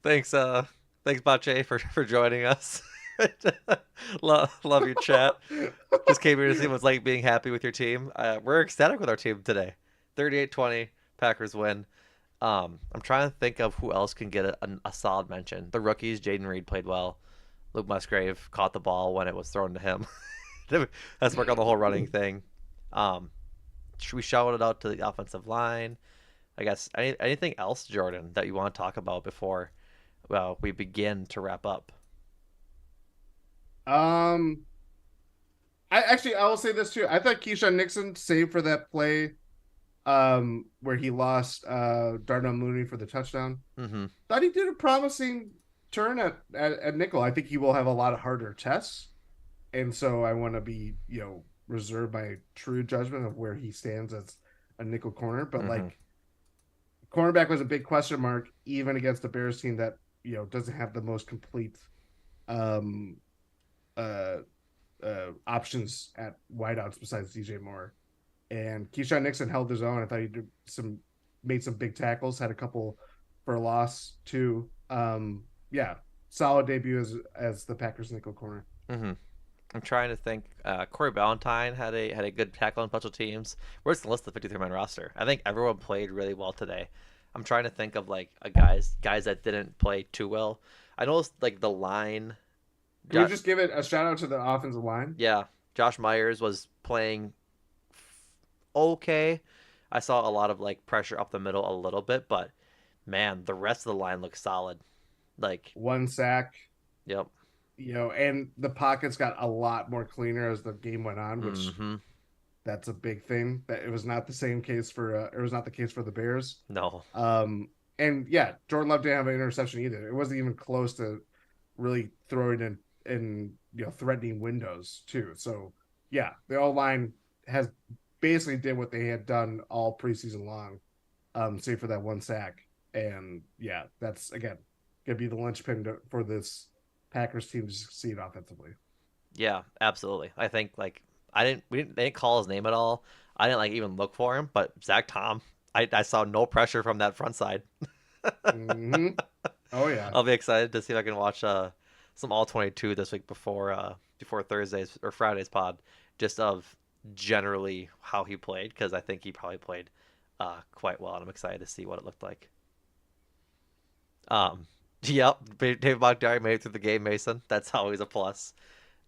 Thanks, thanks, Bache, for joining us. Love your chat. Just came here to see what it's like being happy with your team. We're ecstatic with our team today. 38-20, Packers win. I'm trying to think of who else can get a solid mention. The rookies, Jaden Reed played well. Luke Musgrave caught the ball when it was thrown to him. Let's work on the whole running thing. Um, we shouted out to the offensive line. I guess anything else, Jordan, that you want to talk about before we begin to wrap up? Um, I will say this too. I thought Keyshawn Nixon saved for that play, where he lost Darnell Mooney for the touchdown. Mm-hmm. Thought he did a promising turn at nickel. I think he will have a lot of harder tests, and so I want to be reserve my true judgment of where he stands as a nickel corner. But Mm-hmm. like cornerback was a big question mark even against the Bears team that doesn't have the most complete um uh options at wideouts besides DJ Moore. And Keyshawn Nixon held his own. I thought he did made some big tackles, had a couple for a loss too. Yeah, solid debut as the Packers nickel corner. Hmm. I'm trying to think. Corey Ballantyne had a good tackle on special teams. Where's the list of the 53-man roster? I think everyone played really well today. I'm trying to think of like a guys that didn't play too well. I know like the line. Can we just give it a shout out to the offensive line? Yeah, Josh Myers was playing okay. I saw a lot of like pressure up the middle a little bit, but man, the rest of the line looks solid. Like, 1 sack, yep. and the pockets got a lot more cleaner as the game went on, which Mm-hmm. that's a big thing. That it was not the same case for it was not the case for the Bears. No. Um, and yeah, Jordan Love didn't have an interception either. It wasn't even close to really throwing in threatening windows too. So yeah, the O line has basically did what they had done all preseason long, save for that 1 sack. And yeah, that's again gonna be the linchpin for this Packers team to succeed offensively. Yeah, absolutely. I think like they didn't call his name at all. I didn't like even look for him, but Zach Tom, I saw no pressure from that front side. Mm-hmm. Oh yeah. I'll be excited to see if I can watch some all 22 this week before Thursday's or Friday's pod, just of generally how he played because I think he probably played quite well, and I'm excited to see what it looked like. Um, yep, Dave Bakhtiari made it through the game, Mason. That's always a plus.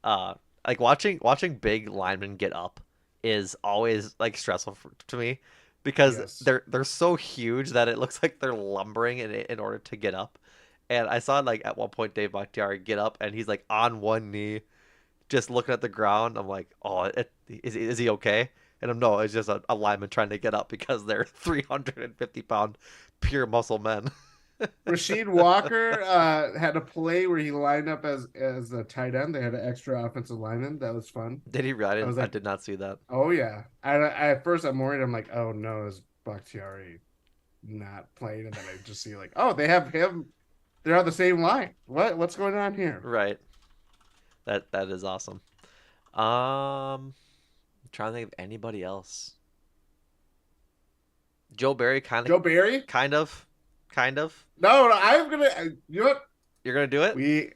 Uh, like watching big linemen get up is always like stressful to me because Yes. they're so huge that it looks like they're lumbering in order to get up. And I saw like at one point Dave Bakhtiari get up and he's like on one knee, just looking at the ground. I'm like, oh, is he okay? And I'm no, it's just a lineman trying to get up because they're 350-pound pure muscle men. Rasheed Walker had a play where he lined up as a tight end. They had an extra offensive lineman. That was fun. Did he? I I didn't. was I like, did not see that. oh yeah. At first I'm worried. I'm like, oh no, is Bakhtiari not playing? And then I just see like, oh, they have him. They're on the same line. What's going on here? Right. That is awesome. I'm trying to think of anybody else. Joe Barry, Joe Barry? kind of, kind of. No, I'm gonna. You know what? You're gonna do it, We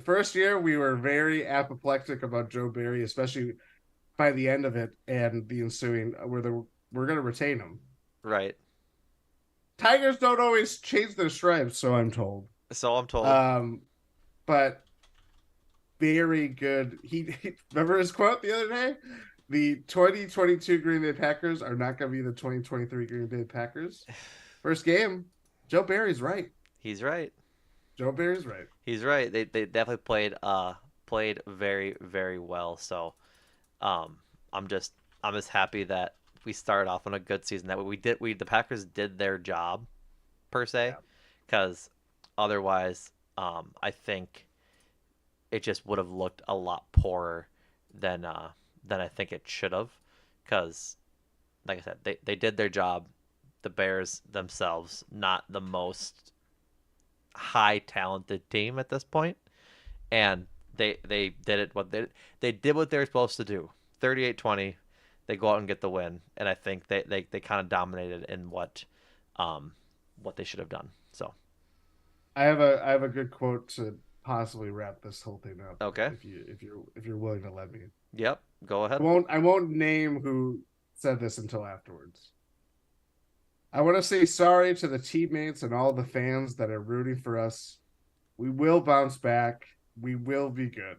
first year we were very apoplectic about Joe Barry, especially by the end of it and the ensuing we're gonna retain him. right? Tigers don't always change their stripes, so I'm told. So I'm told. Um, but very good. He remember his quote the other day. The 2022 Green Bay Packers are not going to be the 2023 Green Bay Packers. First game, Joe Barry's right. He's right. Joe Barry's right. He's right. They definitely played very very well. So um I'm just I'm just happy that we started off on a good season. That we the Packers did their job per se, Yeah. because otherwise I think it just would have looked a lot poorer than I think it should have. Because like I said, they did their job. The Bears themselves, not the most high talented team at this point, and they did it what they did what they were supposed to do. 38-20, they go out and get the win, and I think they kind of dominated in what they should have done. So I have a good quote to possibly wrap this whole thing up okay, if you're willing to let me. yep, go I ahead. won't name who said this until afterwards. I want to say sorry to the teammates and all the fans that are rooting for us. We will bounce back. We will be good.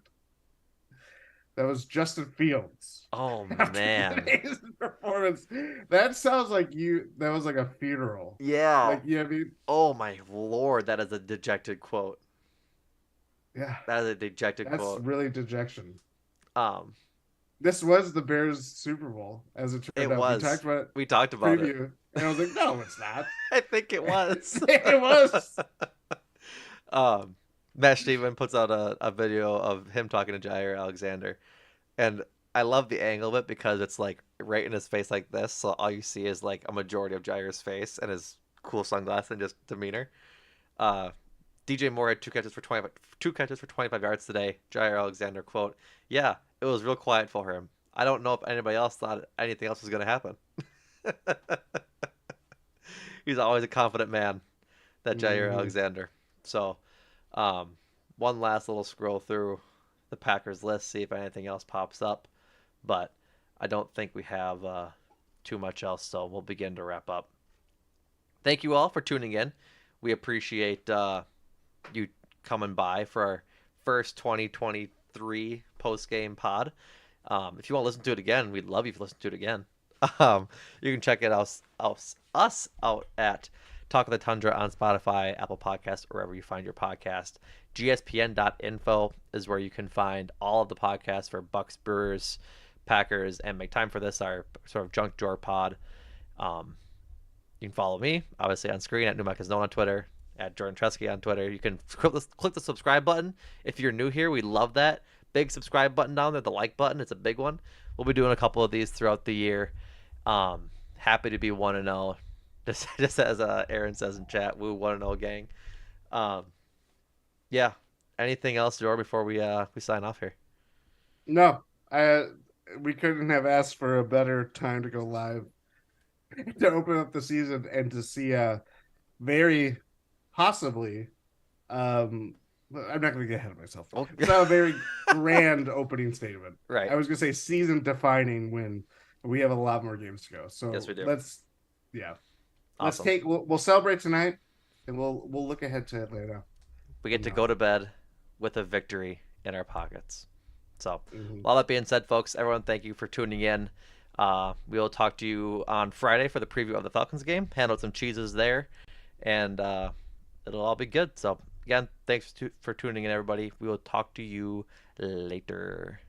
That was Justin Fields Oh after man, today's performance. That sounds like that was like a funeral. yeah. Like, you know what I mean? Oh my lord, that is a dejected quote. Yeah, That is a dejected that's quote. really dejection. Um, This was the Bears Super Bowl, as it it turned out. We was. talked about We talked about it. preview, and I was like, no, it's not. I think it was. It was. um, Matt Steven puts out a video of him talking to Jair Alexander, and I love the angle of it because it's like right in his face like this, so all you see is like a majority of Jair's face and his cool sunglasses and just demeanor. Uh, DJ Moore had two catches for 25 yards today. Jair Alexander quote, "Yeah, It was real quiet for him. I don't know if anybody else thought anything else was going to happen. He's always a confident man, that Jair Mhm. Alexander. So, um, one last little scroll through the Packers list, see if anything else pops up. But I don't think we have too much else, so we'll begin to wrap up. Thank you all for tuning in. We appreciate you coming by for our first 2023 post game pod. If you want to listen to it again, we'd love you to listen to it again. You can check it out us out at Talk of the Tundra on Spotify, Apple Podcasts, or wherever you find your podcast. gspn.info is where you can find all of the podcasts for Bucks, Brewers, Packers, and Make Time for This, our sort of junk drawer pod. Um, you can follow me, obviously, on screen at Numac and Jordan on Twitter, at Jordan Tresky on Twitter. You can click the subscribe button. If you're new here, we love that. Big subscribe button down there, the like button. It's a big one. We'll be doing a couple of these throughout the year. Happy to be 1-0. Just as Aaron says in chat, woo 1-0 gang. Um, yeah. Anything else, Jordan, before we sign off here? No, I we couldn't have asked for a better time to go live to open up the season and to see a very possibly I'm not going to get ahead of myself. Oh, It's not a very grand opening statement. right. I was going to say season defining when we have a lot more games to go. Yes, So we do. yeah, Awesome. we'll celebrate tonight, and we'll look ahead to Atlanta We get from to now go on. to bed with a victory in our pockets. So, Mhm. all that being said, folks, everyone, thank you for tuning in. We will talk to you on Friday for the preview of the Falcons game. Handled some cheeses there, and it'll all be good. So, again, thanks for tuning in, everybody. We will talk to you later.